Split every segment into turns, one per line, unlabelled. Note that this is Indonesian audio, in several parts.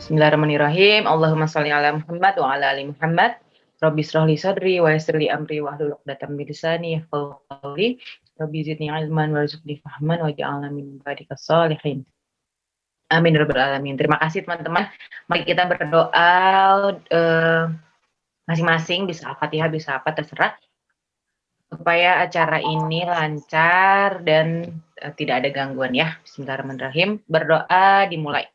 Bismillahirrahmanirrahim. Allahumma sholli ala Muhammad wa ala ali Muhammad. Rabbi shrah li sadri wa yassir li amri wahlul 'uqdatam min lisani yafqahu qawli. Rabbi zidni ilman warzuqni fahman waj'alna min ibadika sholihin. Amin ya rabbal alamin. Terima kasih teman-teman. Mari kita berdoa masing-masing, bisa Al-Fatihah, bisa apa terserah, supaya acara ini lancar dan tidak ada gangguan ya. Bismillahirrahmanirrahim. Berdoa dimulai.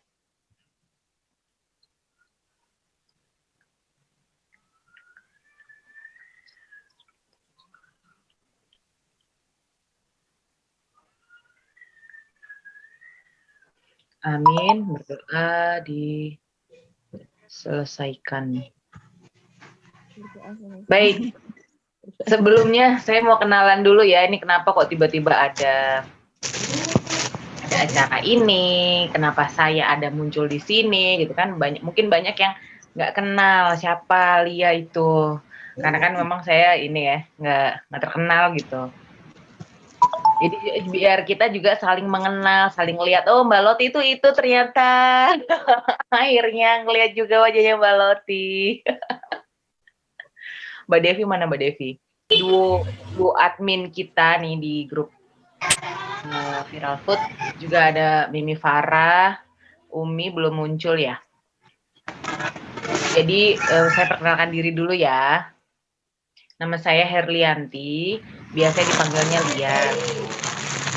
Amin. Berdoa diselesaikan. Baik. Sebelumnya saya mau kenalan dulu ya. Ini kenapa kok tiba-tiba ada acara ini? Kenapa saya ada muncul di sini? Gitu kan? Mungkin banyak yang nggak kenal siapa Lia itu. Karena kan memang saya ini ya nggak terkenal gitu. Jadi biar kita juga saling mengenal, saling lihat, oh Mbak Loti itu ternyata. Akhirnya ngelihat juga wajahnya Mbak Loti. Mbak Devi mana Mbak Devi? Duo admin kita nih di grup Viral Food. Juga ada Mimi Farah, Umi belum muncul ya. Jadi saya perkenalkan diri dulu ya. Nama saya Herlianti, biasa dipanggilnya Lia.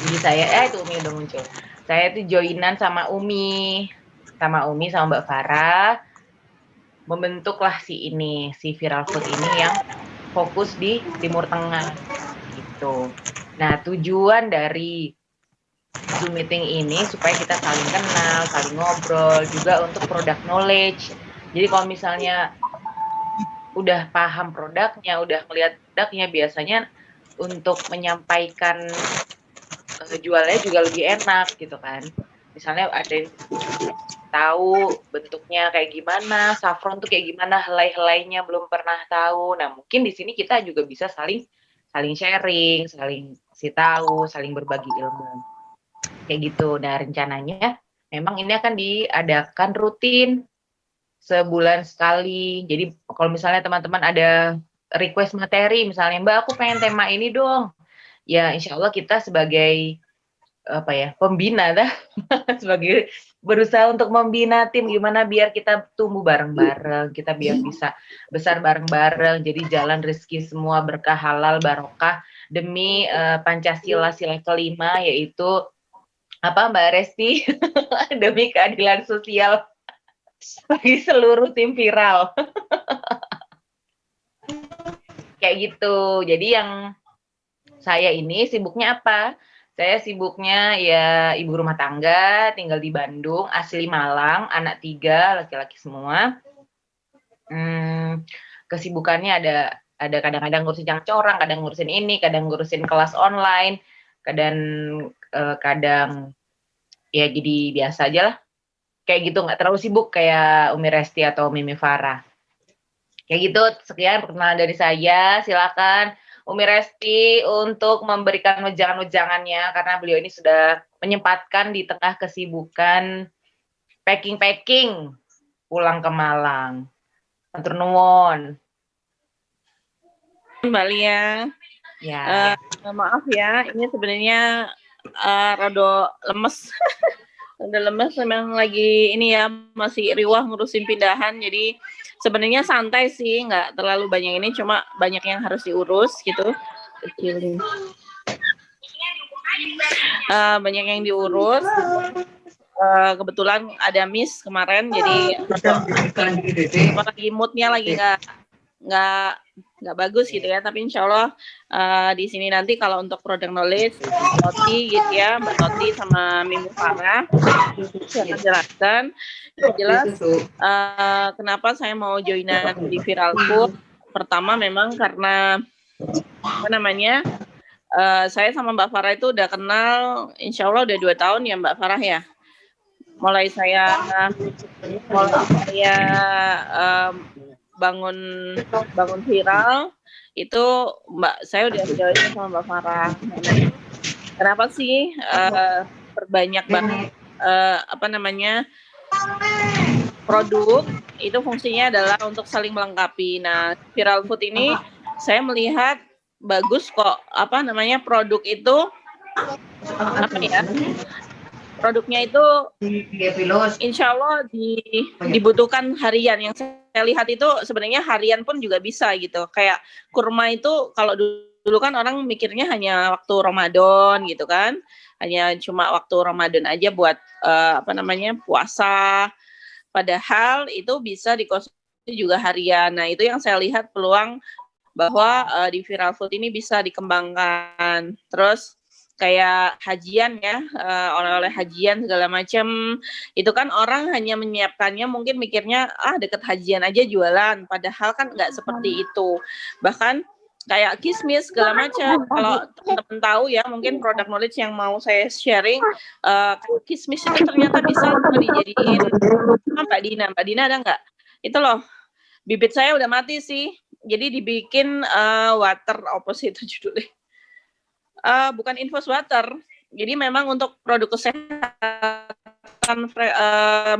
Jadi saya, itu Umi udah muncul. Saya tuh joinan sama Umi sama Mbak Farah, membentuklah si Viral Food ini yang fokus di Timur Tengah gitu. Nah, tujuan dari Zoom meeting ini supaya kita saling kenal, saling ngobrol, juga untuk product knowledge. Jadi kalau misalnya udah paham produknya, udah melihat produknya, biasanya untuk menyampaikan jualnya juga lebih enak gitu kan. Misalnya ada yang tahu bentuknya kayak gimana, saffron tuh kayak gimana, helai-helainya belum pernah tahu. Nah, mungkin di sini kita juga bisa saling sharing, saling kasih tahu, saling berbagi ilmu. Kayak gitu. Nah, rencananya memang ini akan diadakan rutin sebulan sekali. Jadi kalau misalnya teman-teman ada request materi, misalnya Mbak aku pengen tema ini dong, ya insya Allah kita sebagai pembina dah sebagai berusaha untuk membina tim gimana biar kita tumbuh bareng-bareng, kita biar bisa besar bareng-bareng, jadi jalan rezeki semua berkah halal barokah demi Pancasila sila kelima, yaitu apa Mbak Resti demi keadilan sosial bagi seluruh tim viral. Kayak gitu. Jadi yang saya ini sibuknya apa? Saya sibuknya ya ibu rumah tangga, tinggal di Bandung, asli Malang, anak 3, laki-laki semua. Kesibukannya ada kadang-kadang ngurusin orang, kadang ngurusin ini, kadang ngurusin kelas online, kadang ya jadi biasa aja lah. Kayak gitu, nggak terlalu sibuk kayak Umi Resti atau Mimi Farah. Kayak gitu, sekian perkenalan dari saya. Silakan Umi Resti untuk memberikan wejangan-wejangannya, karena beliau ini sudah menyempatkan di tengah kesibukan packing pulang ke Malang. Matur nuwun.
Mbak Lia. Ya. Maaf ya, ini sebenarnya rada lemes. Udah lemes, memang lagi ini ya, masih riwah ngurusin pindahan, jadi sebenarnya santai sih, nggak terlalu banyak ini, cuma banyak yang harus diurus gitu. Kecilin. Banyak yang diurus. Kebetulan ada miss kemarin, jadi lagi moodnya lagi nggak bagus gitu ya, tapi insya Allah di sini nanti kalau untuk product knowledge Toti gitu ya, Mbak Toti sama Mimi Farah saya akan jelaskan. Jelas kenapa saya mau joinan di Viral Food. Pertama memang karena saya sama Mbak Farah itu udah kenal insya Allah udah 2 tahun ya Mbak Farah ya. Mulai saya bangun viral itu saya udah join sama Mbak Farah. Kenapa sih perbanyak banget produk itu fungsinya adalah untuk saling melengkapi. Nah, viral food ini saya melihat bagus kok. Apa namanya, produk itu apa ya? Produknya itu insya Allah dibutuhkan harian. Yang saya lihat itu sebenarnya harian pun juga bisa gitu. Kayak kurma itu kalau dulu kan orang mikirnya hanya waktu Ramadan gitu kan, hanya cuma waktu Ramadan aja buat apa namanya, puasa. Padahal itu bisa dikonsumsi juga harian. Nah, itu yang saya lihat peluang bahwa di viral food ini bisa dikembangkan. Terus kayak hajian ya, oleh-oleh hajian segala macam, itu kan orang hanya menyiapkannya mungkin mikirnya deket hajian aja jualan, padahal kan nggak seperti itu. Bahkan kayak kismis segala macam, kalau teman-teman tahu ya, mungkin produk knowledge yang mau saya sharing, kismis itu ternyata bisa dijadiin Mbak Dina ada nggak? Itu loh, bibit saya udah mati sih, jadi dibikin water, apa sih itu judulnya? Bukan infus water. Jadi memang untuk produk kesehatan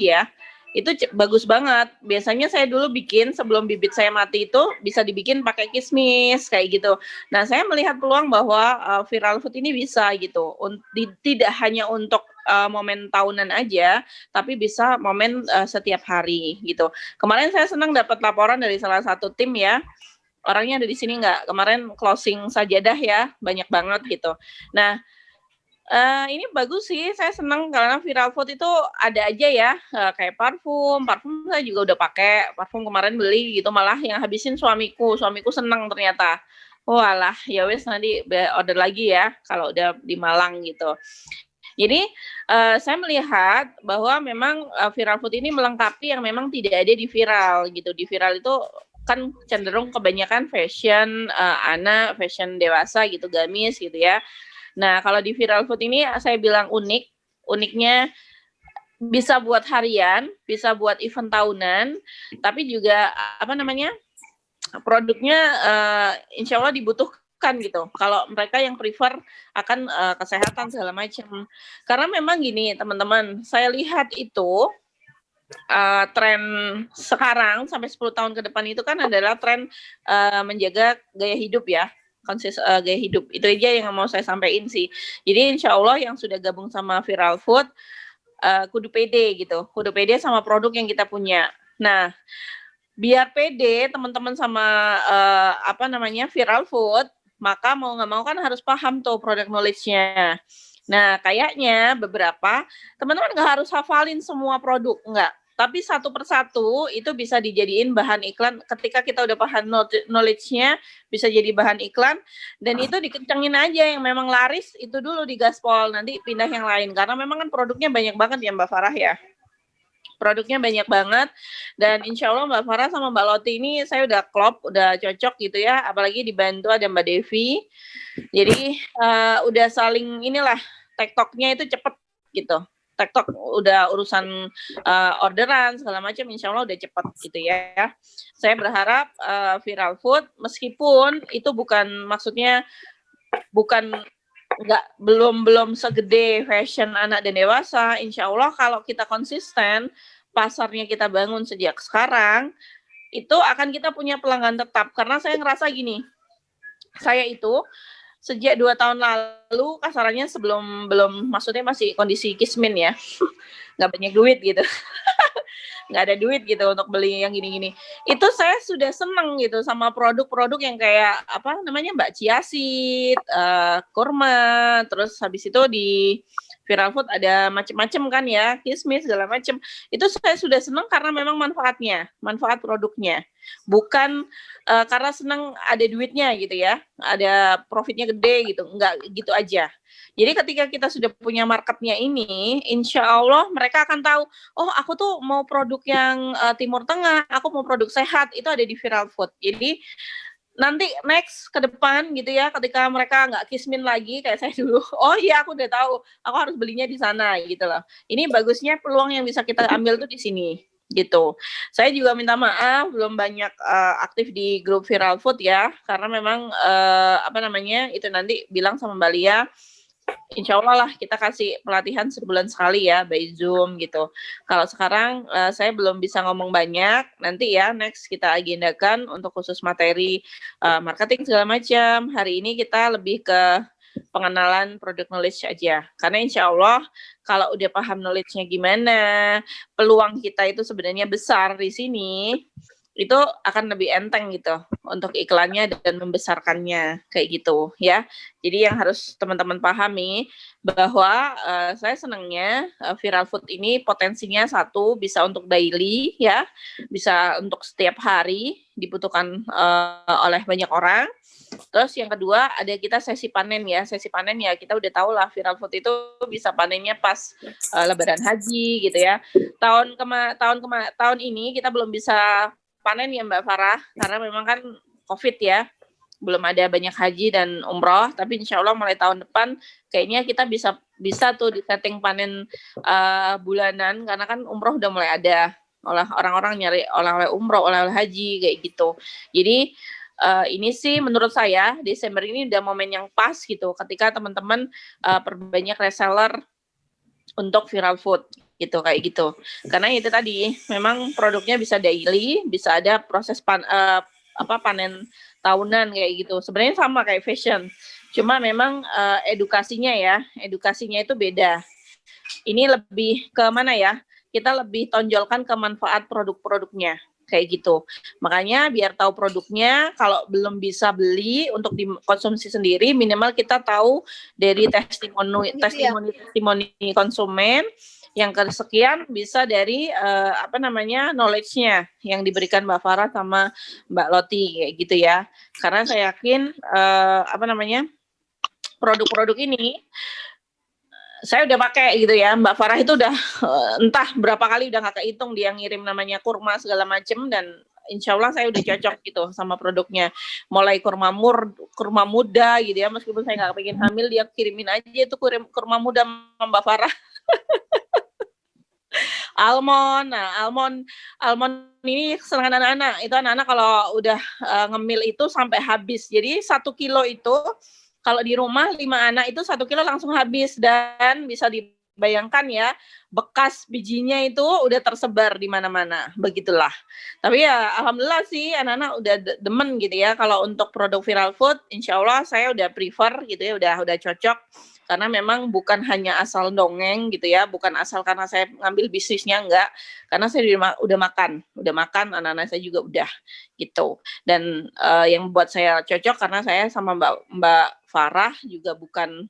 ya, itu bagus banget. Biasanya saya dulu bikin sebelum bibit saya mati itu bisa dibikin pakai kismis kayak gitu. Nah, saya melihat peluang bahwa viral food ini bisa gitu. Tidak hanya untuk momen tahunan aja, tapi bisa momen setiap hari gitu. Kemarin saya senang dapat laporan dari salah satu tim ya. Orangnya ada di sini nggak? Kemarin closing sajadah ya, banyak banget gitu. Nah, ini bagus sih, saya senang karena viral food itu ada aja ya, kayak parfum saya juga udah pakai, parfum kemarin beli gitu, malah yang habisin suamiku senang ternyata. Walah, ya wes nanti order lagi ya, kalau udah di Malang gitu. Jadi, saya melihat bahwa memang viral food ini melengkapi yang memang tidak ada di viral gitu. Di viral itu kan cenderung kebanyakan fashion anak, fashion dewasa gitu, gamis gitu ya. Nah, kalau di viral food ini saya bilang unik. Uniknya bisa buat harian, bisa buat event tahunan, tapi juga apa namanya, produknya insya Allah dibutuhkan gitu. Kalau mereka yang prefer akan kesehatan segala macam. Karena memang gini teman-teman, saya lihat itu tren sekarang sampai 10 tahun ke depan itu kan adalah tren menjaga gaya hidup ya, gaya hidup. Itu aja yang mau saya sampaikan sih. Jadi insya Allah yang sudah gabung sama Viral Food kudu pede gitu, kudu pede sama produk yang kita punya. Nah, biar pede teman-teman sama apa namanya, Viral Food, maka mau nggak mau kan harus paham tuh produk knowledge-nya. Nah, kayaknya beberapa teman-teman nggak harus hafalin semua produk, enggak. Tapi satu persatu itu bisa dijadiin bahan iklan ketika kita udah paham knowledge-nya, bisa jadi bahan iklan, dan itu dikencengin aja yang memang laris, itu dulu digaspol, nanti pindah yang lain. Karena memang kan produknya banyak banget ya Mbak Farah ya. Produknya banyak banget, dan insya Allah Mbak Farah sama Mbak Loti ini saya udah klop, udah cocok gitu ya, apalagi dibantu ada Mbak Devi. Jadi udah saling inilah, TikTok-nya itu cepet gitu. TikTok udah urusan orderan segala macam, insya Allah udah cepet gitu ya. Saya berharap Viral Food meskipun itu bukan, maksudnya bukan, belum segede fashion anak dan dewasa, insya Allah kalau kita konsisten, pasarnya kita bangun sejak sekarang, itu akan kita punya pelanggan tetap. Karena saya ngerasa gini, saya itu sejak 2 tahun lalu kasarannya belum maksudnya masih kondisi kismin ya, nggak banyak duit gitu. Nggak ada duit gitu untuk beli yang gini-gini. Itu saya sudah seneng gitu sama produk-produk yang kayak apa namanya, Mbak Ciasit, kurma, terus habis itu di Viral Food ada macam-macam kan ya, kismis segala macam. Itu saya sudah seneng karena memang manfaat produknya. Bukan karena seneng ada duitnya gitu ya, ada profitnya gede gitu, enggak gitu aja. Jadi ketika kita sudah punya marketnya ini, insya Allah mereka akan tahu, oh aku tuh mau produk yang Timur Tengah, aku mau produk sehat, itu ada di Viral Food. Jadi nanti next ke depan gitu ya, ketika mereka nggak kismin lagi kayak saya dulu, oh iya aku udah tahu, aku harus belinya di sana gitu loh. Ini bagusnya peluang yang bisa kita ambil tuh di sini gitu. Saya juga minta maaf belum banyak aktif di grup Viral Food ya, karena memang apa namanya, itu nanti bilang sama Mbak Lia, Insya Allah lah kita kasih pelatihan sebulan sekali ya by Zoom gitu. Kalau sekarang saya belum bisa ngomong banyak, nanti ya next kita agendakan untuk khusus materi marketing segala macam. Hari ini kita lebih ke pengenalan produk knowledge aja. Karena insya Allah kalau udah paham knowledge-nya gimana, peluang kita itu sebenarnya besar di sini, itu akan lebih enteng gitu untuk iklannya dan membesarkannya kayak gitu ya. Jadi yang harus teman-teman pahami bahwa saya senangnya viral food ini potensinya satu bisa untuk daily ya, bisa untuk setiap hari dibutuhkan oleh banyak orang. Terus yang kedua ada kita sesi panen ya. Sesi panen ya kita udah tahu lah viral food itu bisa panennya pas Lebaran Haji gitu ya. Tahun ini kita belum bisa panen ya Mbak Farah karena memang kan COVID ya. Belum ada banyak haji dan umroh, tapi insya Allah mulai tahun depan kayaknya kita bisa tuh di setting panen bulanan karena kan umroh udah mulai ada orang-orang nyari oleh-oleh umroh, oleh-oleh haji kayak gitu. Jadi ini sih menurut saya Desember ini udah momen yang pas gitu ketika teman-teman perbanyak reseller untuk viral food gitu kayak gitu. Karena itu tadi memang produknya bisa daily, bisa ada proses panen tahunan kayak gitu. Sebenarnya sama kayak fashion. Cuma memang edukasinya itu beda. Ini lebih ke mana ya? Kita lebih tonjolkan ke manfaat produk-produknya kayak gitu. Makanya biar tahu produknya, kalau belum bisa beli untuk dikonsumsi sendiri, minimal kita tahu dari testimoni konsumen yang kesekian bisa dari knowledge-nya yang diberikan Mbak Farah sama Mbak Loti kayak gitu ya. Karena saya yakin produk-produk ini saya udah pakai gitu ya. Mbak Farah itu udah entah berapa kali udah nggak kehitung dia ngirim namanya kurma segala macem, dan insya Allah saya udah cocok gitu sama produknya. Mulai kurma muda gitu ya, meskipun saya nggak pengen hamil, dia kirimin aja itu kurma muda sama Mbak Farah. Almond, nah almond ini kesenangan anak-anak. Itu anak-anak kalau udah ngemil itu sampai habis. Jadi 1 kilo itu kalau di rumah 5 anak itu 1 kilo langsung habis, dan bisa dibayangkan ya bekas bijinya itu udah tersebar di mana-mana. Begitulah. Tapi ya alhamdulillah sih anak-anak udah demen gitu ya. Kalau untuk produk viral food, insya Allah saya udah prefer gitu ya, udah cocok. Karena memang bukan hanya asal dongeng gitu ya, bukan asal karena saya ngambil bisnisnya, enggak. Karena saya udah makan, anak-anak saya juga udah gitu. Dan yang membuat saya cocok karena saya sama Mbak Farah juga bukan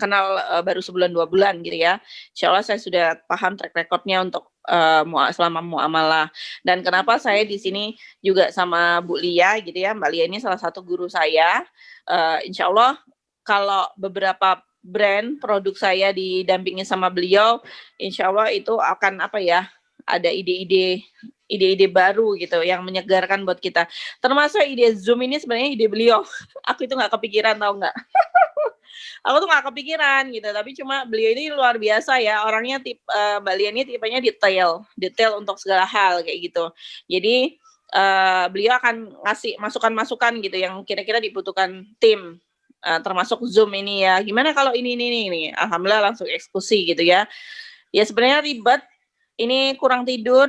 kenal baru sebulan 2 bulan gitu ya. Insya Allah saya sudah paham track recordnya untuk selama muamalah. Dan kenapa saya di sini juga sama Bu Lia gitu ya. Mbak Lia ini salah satu guru saya. Insya Allah kalau beberapa brand produk saya didampingi sama beliau, insya Allah itu akan ada ide-ide baru gitu yang menyegarkan buat kita. Termasuk ide Zoom ini sebenarnya ide beliau. Aku itu nggak kepikiran, tahu nggak? Aku tuh nggak kepikiran gitu, tapi cuma beliau ini luar biasa ya, orangnya Mbak Lia ini tipenya detail untuk segala hal kayak gitu. Jadi beliau akan ngasih masukan-masukan gitu yang kira-kira dibutuhkan tim. Termasuk Zoom ini ya, gimana kalau ini, alhamdulillah langsung eksekusi gitu ya. Ya sebenarnya ribet, ini kurang tidur,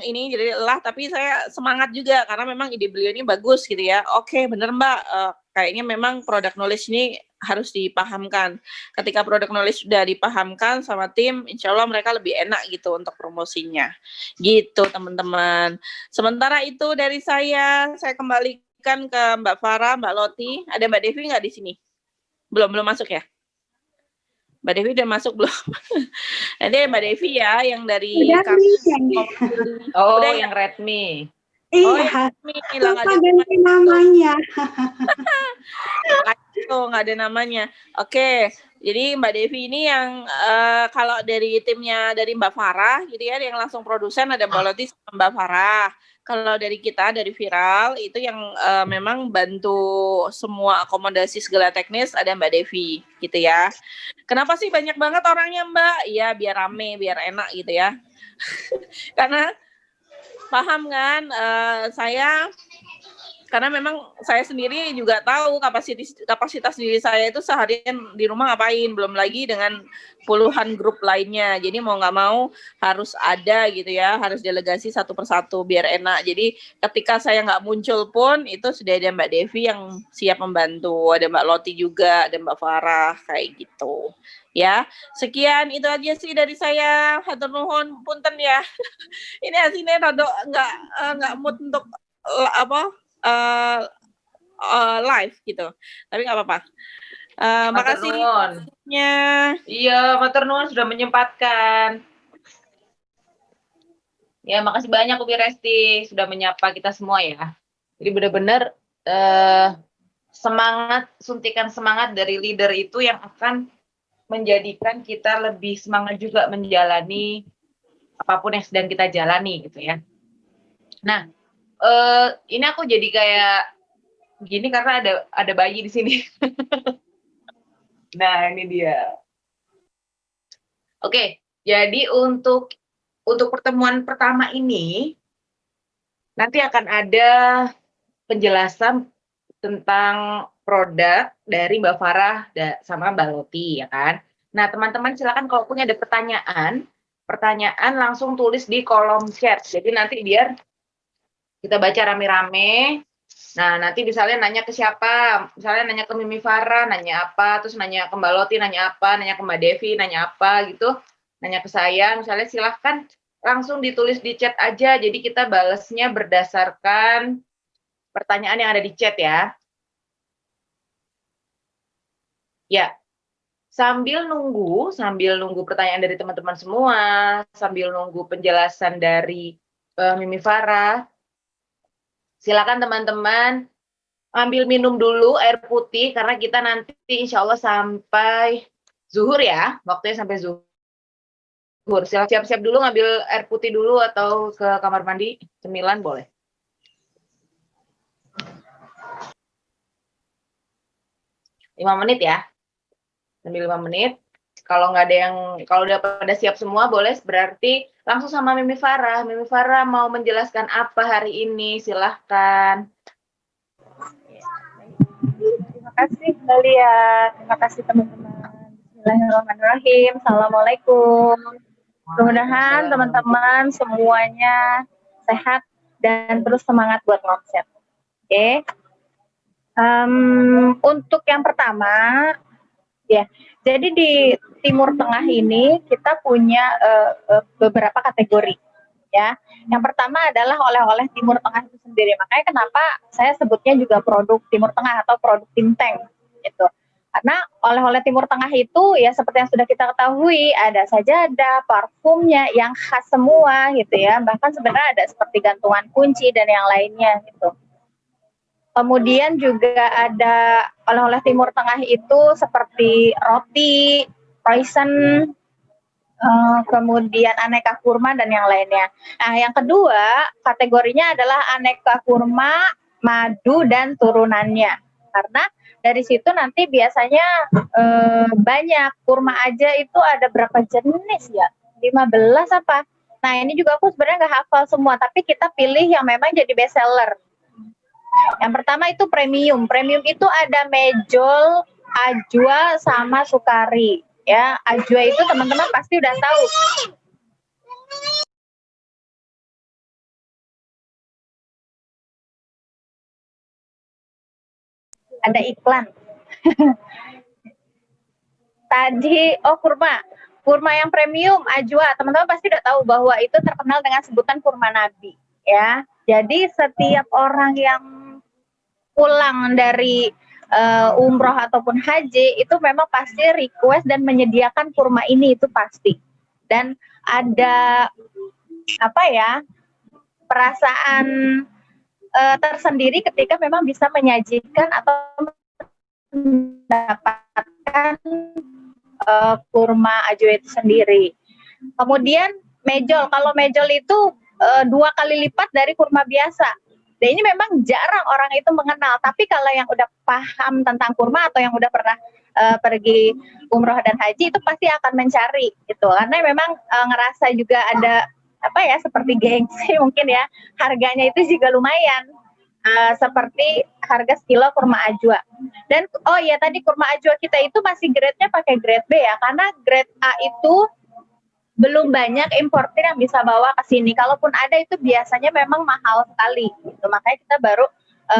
ini jadi lelah, tapi saya semangat juga karena memang ide beliau ini bagus gitu ya. Oke, bener Mbak, kayaknya memang product knowledge ini harus dipahamkan. Ketika product knowledge sudah dipahamkan sama tim, insya Allah mereka lebih enak gitu untuk promosinya. Gitu teman-teman. Sementara itu dari saya kembali ke Mbak Farah, Mbak Loti. Ada Mbak Devi nggak di sini? Belum masuk ya? Mbak Devi udah masuk belum? Nanti Mbak Devi ya, yang dari
udah yang Redmi.
Iya, lupa ganti namanya.
Nggak ada namanya. Oke, jadi Mbak Devi ini yang kalau dari timnya dari Mbak Farah gitu ya, yang langsung produsen ada Mbak Loti sama Mbak Farah. Kalau dari kita, dari Viral, itu yang memang bantu semua akomodasi segala teknis ada Mbak Devi, gitu ya. Kenapa sih banyak banget orangnya Mbak? Ya biar rame, biar enak gitu ya. Karena paham kan, saya Karena memang saya sendiri juga tahu kapasitas diri saya itu seharian di rumah ngapain, belum lagi dengan puluhan grup lainnya. Jadi mau nggak mau harus ada gitu ya, harus delegasi satu persatu biar enak. Jadi ketika saya nggak muncul pun itu sudah ada Mbak Devi yang siap membantu, ada Mbak Loti juga, ada Mbak Farah kayak gitu. Ya, sekian itu aja sih dari saya. Hatur nuhun punten ya. Ini hasilnya rada nggak mood untuk live gitu, tapi nggak apa-apa. Makasih.
Iya, matur nuwun sudah menyempatkan. Ya, makasih banyak Umi Resti sudah menyapa kita semua ya. Jadi benar-benar semangat, suntikan semangat dari leader itu yang akan menjadikan kita lebih semangat juga menjalani apapun yang sedang kita jalani gitu ya. Nah, ini aku jadi kayak gini karena ada bayi di sini. Nah, ini dia. Oke, jadi untuk pertemuan pertama ini nanti akan ada penjelasan tentang produk dari Mbak Farah sama Mbak Loti ya kan. Nah, teman-teman silakan kalau punya ada pertanyaan langsung tulis di kolom chat. Jadi nanti biar kita baca rame-rame. Nah, nanti misalnya nanya ke siapa? Misalnya nanya ke Mimi Farah, nanya apa? Terus nanya ke Mbak Loti, nanya apa? Nanya ke Mbak Devi, nanya apa gitu. Nanya ke saya, misalnya silahkan langsung ditulis di chat aja. Jadi kita balasnya berdasarkan pertanyaan yang ada di chat ya. Ya, sambil nunggu pertanyaan dari teman-teman semua, sambil nunggu penjelasan dari Mimi Farah, silakan teman-teman ambil minum dulu air putih karena kita nanti insya Allah sampai zuhur ya, waktunya sampai zuhur. Siap-siap dulu ngambil air putih dulu atau ke kamar mandi, cemilan boleh. Lima menit ya, sambil 5 menit. Kalau nggak ada kalau udah pada siap semua boleh, berarti langsung sama Mimi Farah. Mimi Farah mau menjelaskan apa hari ini, silahkan.
Terima kasih Mbak Lia, terima kasih teman-teman. Bismillahirrahmanirrahim. Assalamualaikum. Mudah-mudahan teman-teman semuanya sehat dan terus semangat buat ngomset. Oke. Untuk yang pertama, ya. Jadi di Timur Tengah ini kita punya beberapa kategori. Ya, yang pertama adalah oleh-oleh Timur Tengah itu sendiri. Makanya kenapa saya sebutnya juga produk Timur Tengah atau produk Timteng gitu. Karena oleh-oleh Timur Tengah itu ya seperti yang sudah kita ketahui, ada sajadah, parfumnya yang khas semua gitu ya. Bahkan sebenarnya ada seperti gantungan kunci dan yang lainnya gitu. Kemudian juga ada oleh-oleh Timur Tengah itu seperti roti, raisin, kemudian aneka kurma dan yang lainnya. Nah, yang kedua kategorinya adalah aneka kurma, madu dan turunannya. Karena dari situ nanti biasanya banyak kurma aja itu ada berapa jenis ya? 15 apa? Nah, ini juga aku sebenarnya nggak hafal semua, tapi kita pilih yang memang jadi best seller. Yang pertama itu premium. Premium itu ada mejol, ajwa sama sukari. Ya, ajwa itu teman-teman pasti udah tahu. Ada iklan. Tadi, kurma. Kurma yang premium, ajwa. Teman-teman pasti udah tahu bahwa itu terkenal dengan sebutan kurma Nabi. Ya, jadi setiap orang yang pulang dari umroh ataupun haji itu memang pasti request dan menyediakan kurma ini, itu pasti. Dan ada apa ya, perasaan tersendiri ketika memang bisa menyajikan atau mendapatkan kurma ajwa itu sendiri. Kemudian mejol, kalau mejol itu 2 kali lipat dari kurma biasa. Dan ini memang jarang orang itu mengenal. Tapi kalau yang udah paham tentang kurma atau yang udah pernah pergi umroh dan haji itu pasti akan mencari gitu. Karena memang ngerasa juga ada apa ya, seperti gengsi mungkin ya. Harganya itu juga lumayan. seperti harga sekilo kurma ajwa. Dan oh ya tadi kurma ajwa kita itu masih grade-nya pakai grade B ya, karena grade A itu belum banyak importir yang bisa bawa ke sini. Kalaupun ada itu biasanya memang mahal sekali. Gitu. Makanya kita baru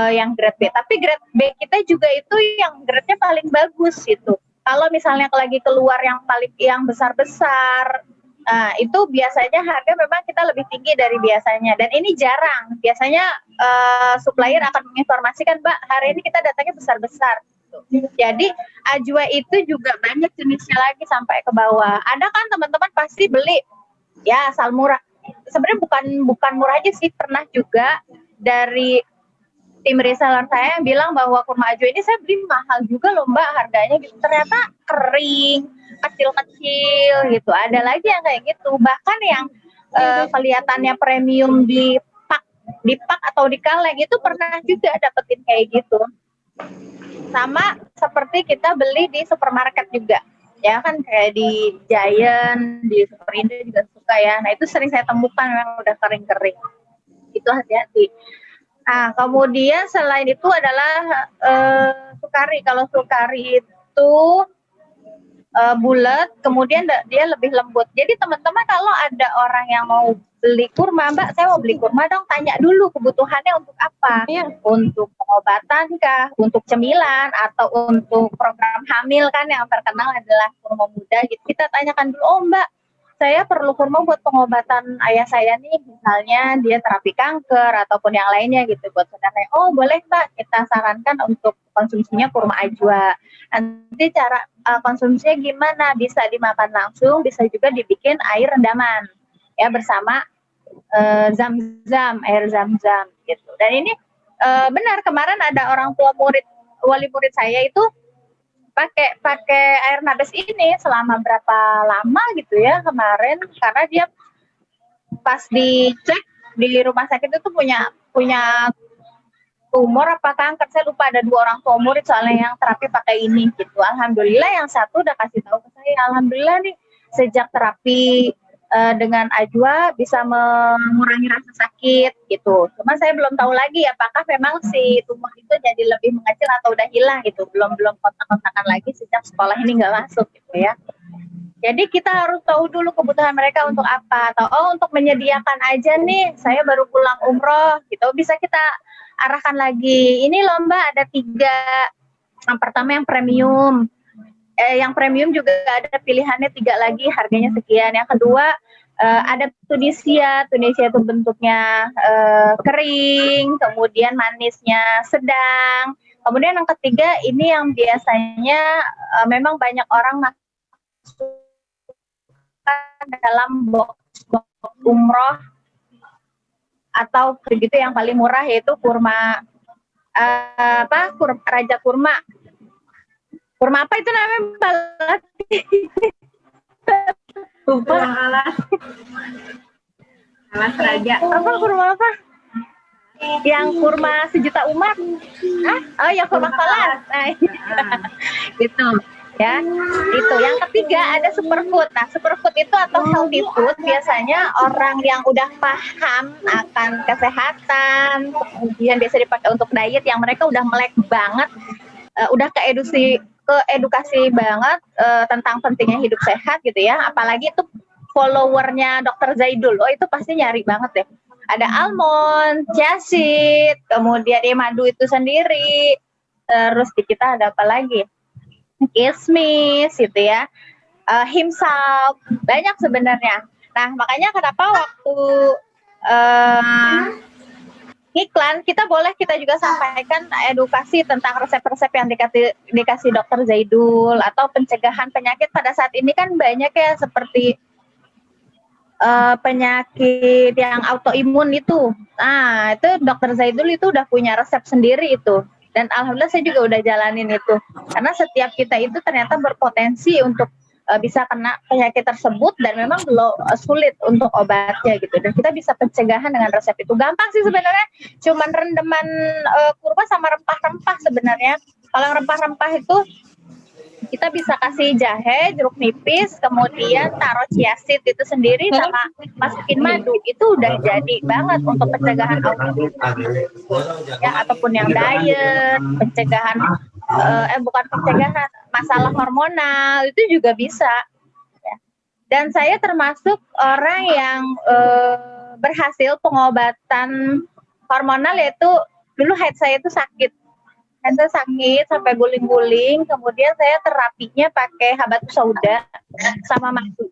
yang grade B. Tapi grade B kita juga itu yang grade-nya paling bagus gitu. Kalau misalnya lagi keluar yang besar-besar, itu biasanya harga memang kita lebih tinggi dari biasanya, dan ini jarang. Biasanya supplier akan menginformasikan, Mbak, hari ini kita datangnya besar-besar. Jadi ajwa itu juga banyak jenisnya lagi sampai ke bawah. Ada kan teman-teman pasti beli ya asal murah. Sebenarnya bukan murah aja sih, pernah juga dari tim reseller saya yang bilang bahwa kurma ajwa ini saya beli mahal juga loh Mbak harganya gitu. Ternyata kering, kecil-kecil gitu. Ada lagi yang kayak gitu. Bahkan yang kelihatannya premium di pak atau di kaleng itu pernah juga dapetin kayak gitu. Sama seperti kita beli di supermarket juga. Ya kan kayak di Giant, di Superindo juga suka ya. Nah, itu sering saya temukan memang udah kering-kering. Itu hati-hati. Nah, kemudian selain itu adalah sukari. Kalau sukari itu bulat, kemudian dia lebih lembut. Jadi teman-teman kalau ada orang yang mau beli kurma, Mbak, saya mau beli kurma dong, tanya dulu kebutuhannya untuk apa?
Iya.
Untuk pengobatan kah? Untuk cemilan atau untuk program hamil kan yang terkenal adalah kurma muda gitu. Kita tanyakan dulu, oh Mbak, saya perlu kurma buat pengobatan ayah saya nih, misalnya dia terapi kanker ataupun yang lainnya gitu buat saudaranya. Oh boleh Mbak, kita sarankan untuk konsumsinya kurma ajwa. Nanti cara konsumsinya gimana? Bisa dimakan langsung, bisa juga dibikin air rendaman ya bersama zam-zam, air zam-zam gitu. Dan ini benar, kemarin ada orang tua wali murid saya itu pakai air nabes ini selama berapa lama gitu ya kemarin, karena dia pas dicek di rumah sakit itu punya tumor apa kanker, saya lupa, ada 2 orang tua murid soalnya yang terapi pakai ini gitu. Alhamdulillah yang satu udah kasih tahu ke saya, alhamdulillah nih sejak terapi dengan ajwa bisa mengurangi rasa sakit gitu. Cuma saya belum tahu lagi apakah memang si tumor itu jadi lebih mengecil atau udah hilang gitu. Belum kontak-kontakan lagi sejak sekolah ini nggak masuk gitu ya. Jadi kita harus tahu dulu kebutuhan mereka untuk apa. Atau untuk menyediakan aja nih, saya baru pulang umroh gitu. Bisa kita arahkan lagi. Ini lomba ada 3. Yang pertama yang premium. Yang premium juga ada pilihannya 3 lagi, harganya sekian. Yang kedua ada Tunisia itu bentuknya kering, kemudian manisnya sedang. Kemudian yang ketiga ini yang biasanya memang banyak orang masukkan dalam box umroh atau begitu, yang paling murah yaitu kurma Raja Kurma. Kurma apa itu namanya Mbak Lati? Lupa.
Alas Raja.
Apa kurma apa? Yang kurma sejuta umat. Oh yang kurma falas. Nah, gitu. Ya, itu. Yang ketiga ada superfood. Nah, superfood itu atau healthy food biasanya orang yang udah paham akan kesehatan, kemudian biasa dipakai untuk diet, yang mereka udah melek banget, udah keedukasi banget tentang pentingnya hidup sehat gitu ya. Apalagi itu followernya Dr. Zaidul, oh itu pasti nyari banget deh. Ada almond, chia seed, kemudian madu itu sendiri, terus di kita ada apa lagi? Kismis gitu ya, himself, banyak sebenarnya. Nah makanya kenapa waktu iklan kita juga sampaikan edukasi tentang resep-resep yang dikasih Dr. Zaidul, atau pencegahan penyakit pada saat ini kan banyak ya, seperti penyakit yang autoimun itu. Nah, itu Dr. Zaidul itu udah punya resep sendiri itu. Dan alhamdulillah saya juga udah jalanin itu. Karena setiap kita itu ternyata berpotensi untuk bisa kena penyakit tersebut, dan memang sulit untuk obatnya gitu. Dan kita bisa pencegahan dengan resep itu. Gampang sih sebenarnya, cuman rendeman kurma sama rempah-rempah sebenarnya. Kalau rempah-rempah itu Kita bisa kasih jahe, jeruk nipis, kemudian taruh chia seed itu sendiri sama masukin madu. Itu udah jadi banget untuk pencegahan autoimun ya, ataupun yang diet, pencegahan bukan pencegahan, masalah hormonal itu juga bisa. Ya. Dan saya termasuk orang yang berhasil pengobatan hormonal, yaitu dulu head saya itu sakit. Saya sakit sampai guling-guling, kemudian saya terapinya pakai habatus sauda sama madu.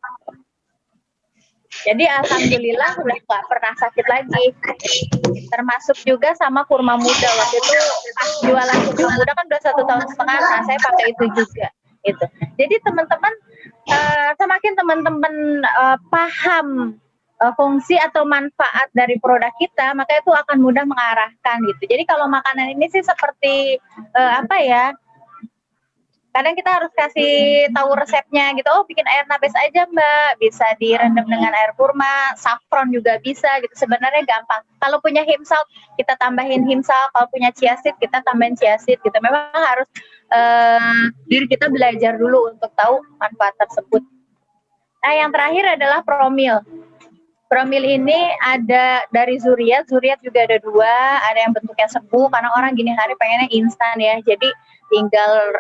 Jadi alhamdulillah udah nggak pernah sakit lagi. Termasuk juga sama kurma muda, waktu itu pas jualan kurma muda kan udah 1,5 tahun, nah saya pakai itu juga. Itu. Jadi teman-teman, semakin teman-teman paham fungsi atau manfaat dari produk kita, maka itu akan mudah mengarahkan gitu. Jadi kalau makanan ini sih seperti apa ya? Kadang kita harus kasih tahu resepnya gitu. Oh, bikin air nabis aja Mbak, bisa direndam dengan air kurma, saffron juga bisa gitu. Sebenarnya gampang. Kalau punya him salt, kita tambahin him salt. Kalau punya chia seed, kita tambahin chia seed gitu. Memang harus diri kita belajar dulu untuk tahu manfaat tersebut. Nah, yang terakhir adalah promil. Promil ini ada dari zuriat juga ada 2, ada yang bentuknya serbuk karena orang gini hari pengennya instan ya, jadi tinggal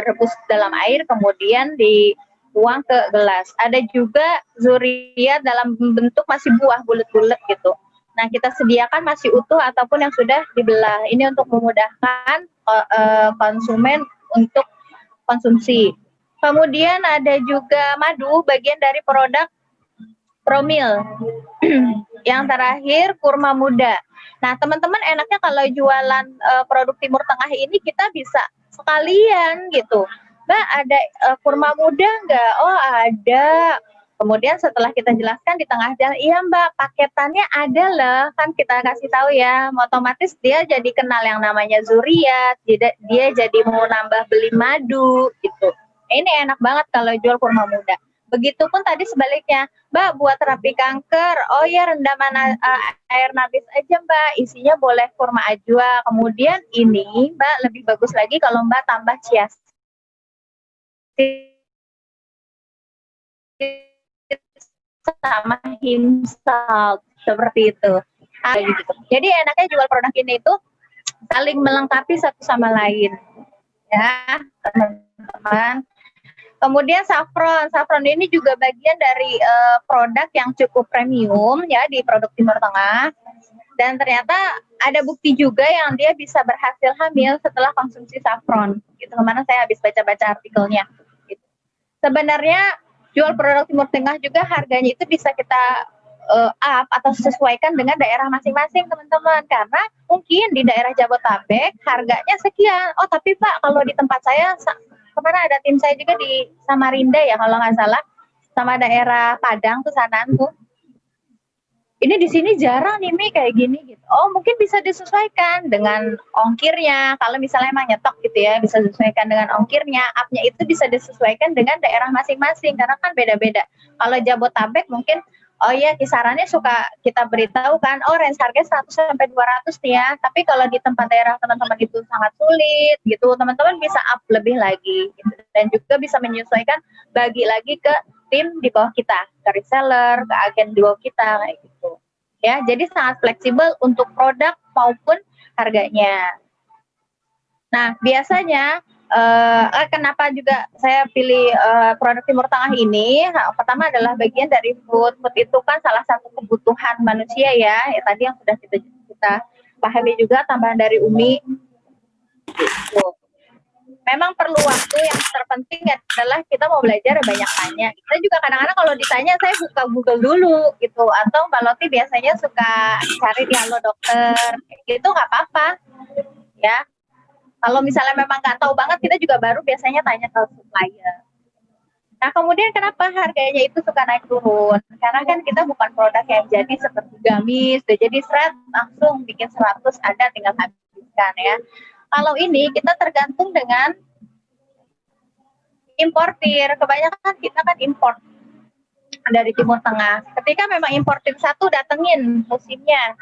rebus dalam air kemudian dituang ke gelas. Ada juga zuriat dalam bentuk masih buah bulat-bulat gitu. Nah, kita sediakan masih utuh ataupun yang sudah dibelah. Ini untuk memudahkan konsumen untuk konsumsi. Kemudian ada juga madu, bagian dari produk promil. Yang terakhir kurma muda. Nah, teman-teman enaknya kalau jualan produk Timur Tengah ini kita bisa sekalian gitu. Mbak, ada kurma muda nggak? Oh, ada. Kemudian setelah kita jelaskan di tengah jalan, iya Mbak, paketannya ada lah. Kan kita kasih tahu ya, otomatis dia jadi kenal yang namanya zuriat, dia jadi mau nambah beli madu gitu. Ini enak banget kalau jual kurma muda. Begitupun tadi sebaliknya, Mbak buat terapi kanker, oh ya rendaman air nabis aja Mbak, isinya boleh kurma ajwa. Kemudian ini Mbak lebih bagus lagi kalau Mbak tambah chia seed sama him salt, seperti itu. Gitu. Jadi enaknya jual produk ini itu saling melengkapi satu sama lain, ya teman-teman. Kemudian saffron ini juga bagian dari produk yang cukup premium ya di produk Timur Tengah. Dan ternyata ada bukti juga yang dia bisa berhasil hamil setelah konsumsi saffron. Gitu, kemana saya habis baca-baca artikelnya. Gitu. Sebenarnya jual produk Timur Tengah juga harganya itu bisa kita up atau sesuaikan dengan daerah masing-masing teman-teman. Karena mungkin di daerah Jabodetabek harganya sekian. Oh tapi Pak, kalau di tempat saya kemarin ada tim saya juga di Samarinda ya kalau nggak salah, sama daerah Padang tuh sanaan tuh. Ini di sini jarang nih Mi kayak gini gitu. Oh mungkin bisa disesuaikan dengan ongkirnya. Kalau misalnya emang nyetok gitu ya, bisa disesuaikan dengan ongkirnya. Up-nya itu bisa disesuaikan dengan daerah masing-masing karena kan beda-beda. Kalau Jabodetabek mungkin oh iya kisarannya suka kita beritahu kan, oh range harga 100 sampai 200 nih ya. Tapi kalau di tempat daerah teman-teman itu sangat sulit gitu, teman-teman bisa up lebih lagi gitu. Dan juga bisa menyesuaikan bagi lagi ke tim di bawah kita, ke reseller, ke agen di bawah kita kayak gitu. Ya, jadi sangat fleksibel untuk produk maupun harganya. Nah, biasanya kenapa juga saya pilih produk Timur Tengah ini? Pertama adalah bagian dari food itu kan salah satu kebutuhan manusia ya tadi yang sudah kita pahami juga, tambahan dari Umi. Gitu. Memang perlu waktu, yang terpenting adalah kita mau belajar banyak tanya. Kita juga kadang-kadang kalau ditanya saya buka Google dulu gitu, atau Mbak Loti biasanya suka cari di Halo Dokter, gitu nggak apa-apa ya. Kalau misalnya memang nggak tahu banget, kita juga baru biasanya tanya ke supplier. Nah, kemudian kenapa harganya itu suka naik turun? Karena kan kita bukan produk yang jadi seperti gamis, jadi seret, langsung bikin 100 ada tinggal habiskan ya. Kalau ini kita tergantung dengan importir. Kebanyakan kita kan import dari Timur Tengah. Ketika memang importir satu datengin musimnya,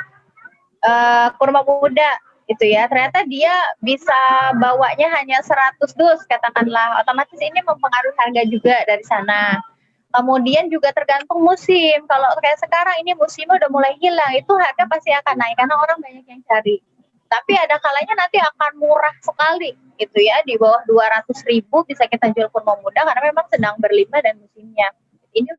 kurma muda gitu ya. Ternyata dia bisa bawanya hanya 100 dus katakanlah. Otomatis ini mempengaruhi harga juga dari sana. Kemudian juga tergantung musim. Kalau kayak sekarang ini musimnya udah mulai hilang, itu harga pasti akan naik karena orang banyak yang cari. Tapi ada kalanya nanti akan murah sekali gitu ya, di bawah 200.000 bisa kita jual kurma muda karena memang sedang berlimpah dan musimnya. Ini